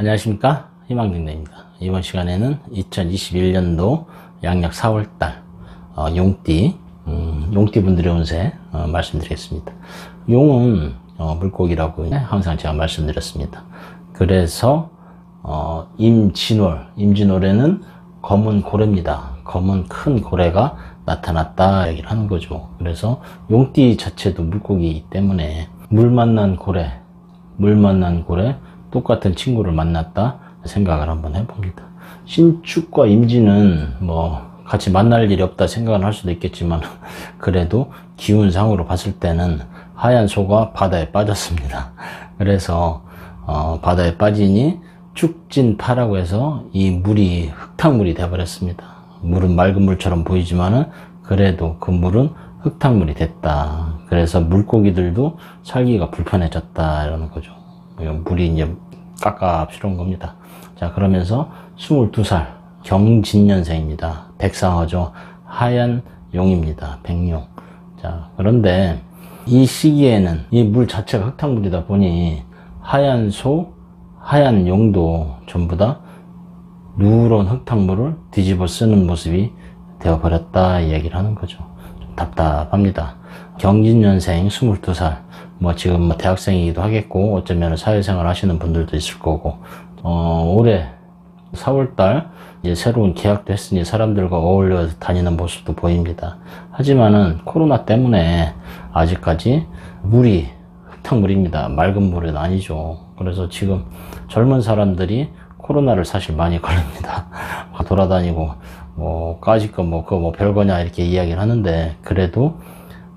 안녕하십니까, 희망정대입니다. 이번 시간에는 2021년도 양력 4월달 용띠 분들의 운세 말씀드리겠습니다. 용은 물고기라고 항상 제가 말씀드렸습니다. 그래서 임진월에는 검은 고래입니다. 검은 큰 고래가 나타났다 얘기를 하는 거죠. 그래서 용띠 자체도 물고기이기 때문에 물 만난 고래 똑같은 친구를 만났다 생각을 한번 해봅니다. 신축과 임진은 같이 만날 일이 없다 생각을 할 수도 있겠지만 그래도 기운상으로 봤을 때는 하얀 소가 바다에 빠졌습니다. 그래서 바다에 빠지니 축진파라고 해서 이 물이 흙탕물이 되어버렸습니다. 물은 맑은 물처럼 보이지만은 그래도 그 물은 흙탕물이 됐다. 그래서 물고기들도 살기가 불편해졌다 이러는 거죠. 물이 이제 깝깝스러운 겁니다. 자, 그러면서 22살 경진년생입니다. 백상어죠. 하얀 용입니다. 백용. 자, 그런데 이 시기에는 이 물 자체가 흙탕물이다 보니 하얀 소, 하얀 용도 전부 다 누런 흙탕물을 뒤집어 쓰는 모습이 되어버렸다 이 얘기를 하는 거죠. 좀 답답합니다. 경진년생 22살 지금 대학생이기도 하겠고 어쩌면 사회생활 하시는 분들도 있을 거고 올해 4월달 이제 새로운 계약도 했으니 사람들과 어울려 다니는 모습도 보입니다. 하지만은 코로나 때문에 아직까지 물이 흙탕물입니다. 맑은 물은 아니죠. 그래서 지금 젊은 사람들이 코로나를 사실 많이 걸립니다. 돌아다니고 까짓거 그거 별거냐 이렇게 이야기를 하는데 그래도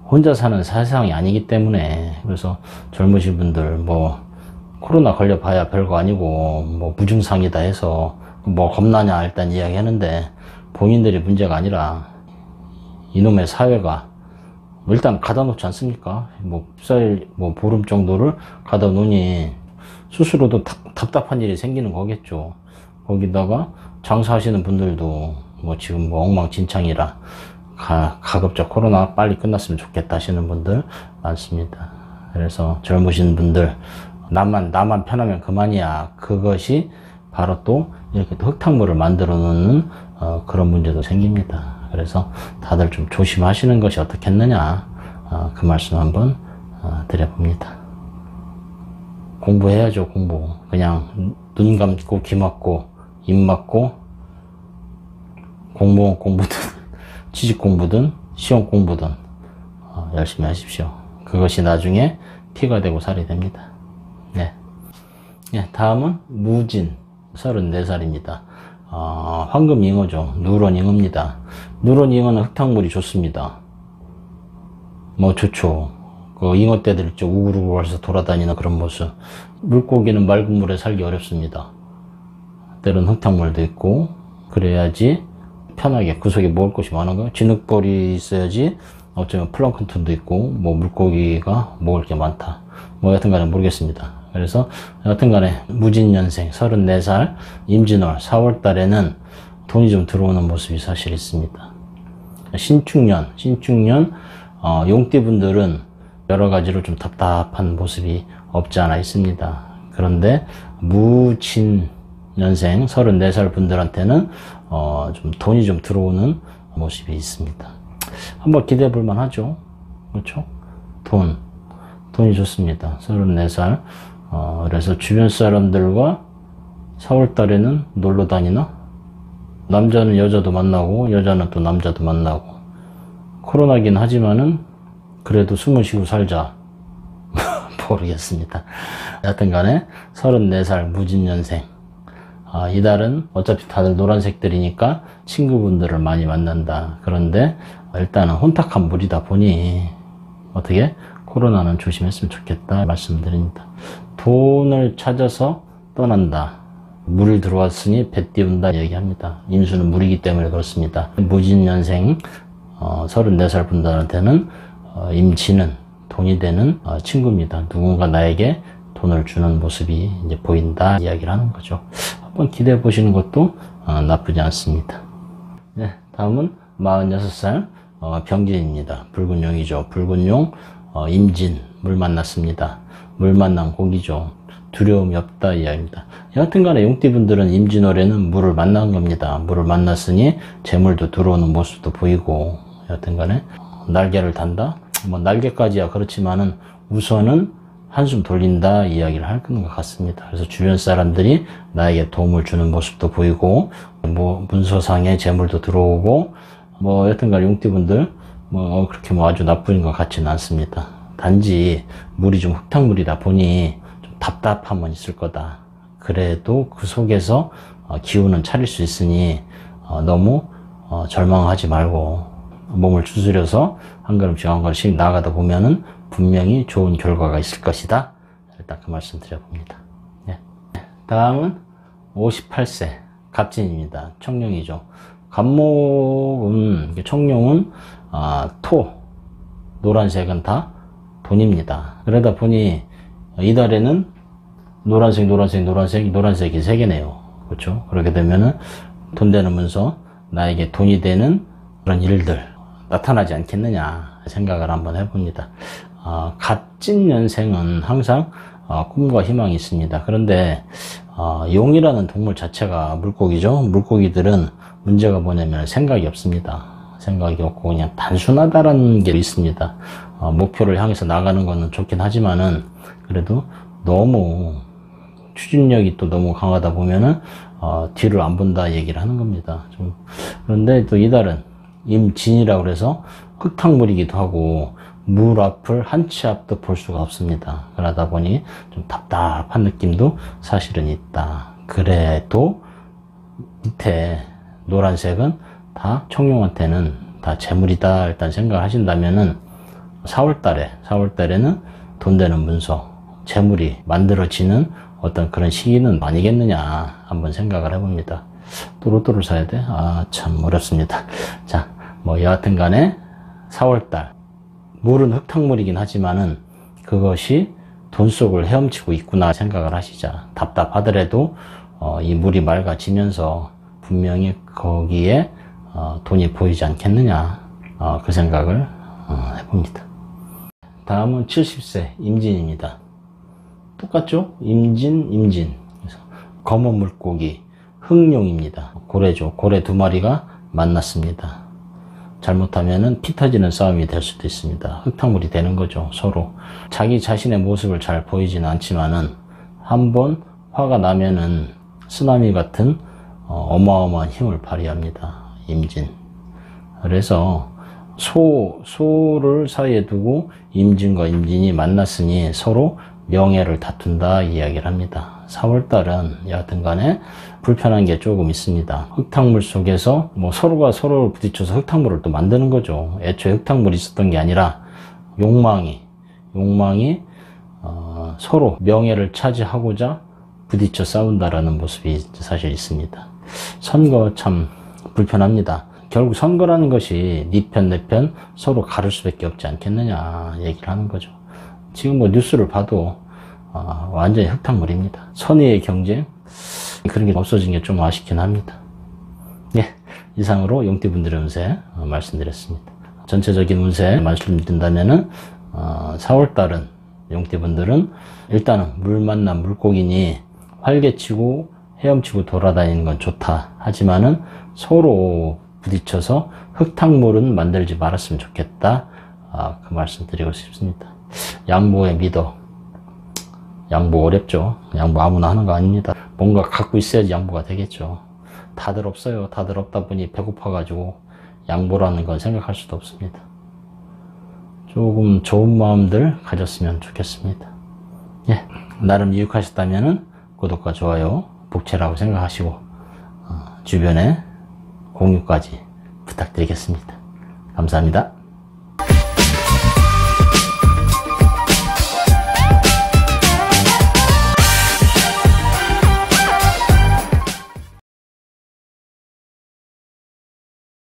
혼자 사는 세상이 아니기 때문에 그래서 젊으신 분들 코로나 걸려봐야 별거 아니고 무증상이다 해서 겁나냐 일단 이야기하는데 본인들이 문제가 아니라 이놈의 사회가 일단 가다 놓지 않습니까? 흡사일 보름 정도를 가다 놓으니 스스로도 답답한 일이 생기는 거겠죠. 거기다가 장사하시는 분들도 지금 엉망진창이라 가급적 코로나 빨리 끝났으면 좋겠다 하시는 분들 많습니다. 그래서 젊으신 분들 나만 편하면 그만이야. 그것이 바로 또 이렇게 또 흙탕물을 만들어 놓는 그런 문제도 생깁니다. 그래서 다들 좀 조심하시는 것이 어떻겠느냐 그 말씀 한번 드려봅니다. 공부해야죠. 공부. 그냥 눈 감고 귀 막고 입 막고 공무원 공부든 취직 공부든 시험 공부든 열심히 하십시오. 그것이 나중에 피가 되고 살이 됩니다. 네. 다음은 무진 34살입니다. 황금잉어죠. 누런잉어입니다. 누런잉어는 흙탕물이 좋습니다. 좋죠. 그 잉어떼들 있죠. 우글우글 해서 돌아다니는 그런 모습. 물고기는 맑은 물에 살기 어렵습니다. 때로는 흙탕물도 있고 그래야지 편하게 그 속에 먹을 것이 많은 거예요. 진흙벌이 있어야지 어쩌면 플랑크톤도 있고 물고기가 먹을 게 많다. 여하튼간에 모르겠습니다. 그래서 여하튼간에 무진년생 34살 임진월 4월달에는 돈이 좀 들어오는 모습이 사실 있습니다. 신축년 용띠분들은 여러 가지로 좀 답답한 모습이 없지 않아 있습니다. 그런데 무진년생 34살 분들한테는 좀 돈이 좀 들어오는 모습이 있습니다. 한번 기대해 볼 만하죠. 그렇죠? 돈이 좋습니다. 34살. 그래서 주변 사람들과 4월달에는 놀러 다니나? 남자는 여자도 만나고 여자는 또 남자도 만나고 코로나긴 하지만은 그래도 숨을 쉬고 살자. 모르겠습니다. 여하튼간에 34살 무진년생 이달은 어차피 다들 노란색들이니까 친구분들을 많이 만난다. 그런데 일단은 혼탁한 물이다 보니 어떻게 코로나는 조심했으면 좋겠다 말씀드립니다. 돈을 찾아서 떠난다. 물 들어왔으니 배 띄운다 얘기합니다. 임수는 물이기 때문에 그렇습니다. 무진년생 34살 분들한테는 임진은 돈이 되는 친구입니다. 누군가 나에게 돈을 주는 모습이 이제 보인다 이야기를 하는 거죠. 한번 기대해 보시는 것도 나쁘지 않습니다. 네, 다음은 46살 병진입니다. 붉은 용이죠. 붉은 용 임진 물 만났습니다. 물 만난 고기죠. 두려움이 없다 이야기입니다. 여하튼간에 용띠분들은 임진월에는 물을 만난 겁니다. 물을 만났으니 재물도 들어오는 모습도 보이고, 여하튼간에 날개를 단다. 뭐 날개까지야 그렇지만은 우선은 한숨 돌린다 이야기를 할 것 같습니다. 그래서 주변 사람들이 나에게 도움을 주는 모습도 보이고, 뭐 문서상에 재물도 들어오고, 뭐 여튼간 용띠분들 뭐 그렇게 뭐 아주 나쁜 것 같지는 않습니다. 단지 물이 좀 흙탕물이다 보니 좀 답답함은 있을 거다. 그래도 그 속에서 기운은 차릴 수 있으니 너무 절망하지 말고 몸을 추스려서 한 걸음씩 한 걸음씩 나아가다 보면은 분명히 좋은 결과가 있을 것이다. 일단 그 말씀 드려봅니다. 네. 다음은 58세 갑진입니다. 청룡이죠. 갑목은, 청룡은 토, 노란색은 다 돈입니다. 그러다 보니 이달에는 노란색이 3개네요. 그렇죠? 그렇게 되면은 돈 되는 문서, 나에게 돈이 되는 그런 일들 나타나지 않겠느냐 생각을 한번 해봅니다. 갑진년생은 항상 꿈과 희망이 있습니다. 그런데 용이라는 동물 자체가 물고기죠. 물고기들은 문제가 뭐냐면 생각이 없습니다. 생각이 없고 그냥 단순하다라는 게 있습니다. 목표를 향해서 나가는 거는 좋긴 하지만은 그래도 너무 추진력이 또 너무 강하다 보면은 뒤를 안 본다 얘기를 하는 겁니다. 그런데 또 이달은 임진이라고 그래서 흙탕물이기도 하고 물 앞을 한 치 앞도 볼 수가 없습니다. 그러다 보니 좀 답답한 느낌도 사실은 있다. 그래도 밑에 노란색은 다 청룡한테는 다 재물이다 일단 생각을 하신다면은 4월달에는 돈 되는 문서, 재물이 만들어지는 어떤 그런 시기는 아니겠느냐 한번 생각을 해봅니다. 또 로또를 사야 돼? 참 어렵습니다. 자, 뭐 여하튼 간에 4월달 물은 흙탕물이긴 하지만은 그것이 돈 속을 헤엄치고 있구나 생각을 하시자. 답답하더라도 이 물이 맑아지면서 분명히 거기에 돈이 보이지 않겠느냐 그 생각을 해봅니다. 다음은 70세 임진입니다. 똑같죠? 임진. 그래서 검은 물고기 흑룡입니다. 고래죠. 고래 2마리가 만났습니다. 잘못하면은 피 터지는 싸움이 될 수도 있습니다. 흙탕물이 되는 거죠. 서로 자기 자신의 모습을 잘 보이지는 않지만은 한번 화가 나면은 쓰나미 같은 어마어마한 힘을 발휘합니다. 임진. 그래서 소를 사이에 두고 임진과 임진이 만났으니 서로 명예를 다툰다 이야기를 합니다. 4월달은 여하튼 간에 불편한 게 조금 있습니다. 흙탕물 속에서 뭐 서로가 서로를 부딪혀서 흙탕물을 또 만드는 거죠. 애초에 흙탕물이 있었던 게 아니라 욕망이 서로 명예를 차지하고자 부딪혀 싸운다라는 모습이 사실 있습니다. 선거 참 불편합니다. 결국 선거라는 것이 네 편 내 편 서로 가를 수밖에 없지 않겠느냐 얘기를 하는 거죠. 지금 뭐 뉴스를 봐도 완전히 흙탕물입니다. 선의의 경쟁 그런 게 없어진 게 좀 아쉽긴 합니다. 네, 이상으로 용띠분들의 운세 말씀드렸습니다. 전체적인 운세 말씀드린다면은 4월달은 용띠분들은 일단은 물 만난 물고기니 활개치고 헤엄치고 돌아다니는 건 좋다. 하지만은 서로 부딪혀서 흙탕물은 만들지 말았으면 좋겠다. 그 말씀 드리고 싶습니다. 양보에 믿어. 양보 어렵죠. 양보 아무나 하는 거 아닙니다. 뭔가 갖고 있어야지 양보가 되겠죠. 다들 없어요. 다들 없다 보니 배고파가지고 양보라는 건 생각할 수도 없습니다. 조금 좋은 마음들 가졌으면 좋겠습니다. 예, 나름 유익하셨다면 구독과 좋아요, 복채라고 생각하시고 주변에 공유까지 부탁드리겠습니다. 감사합니다.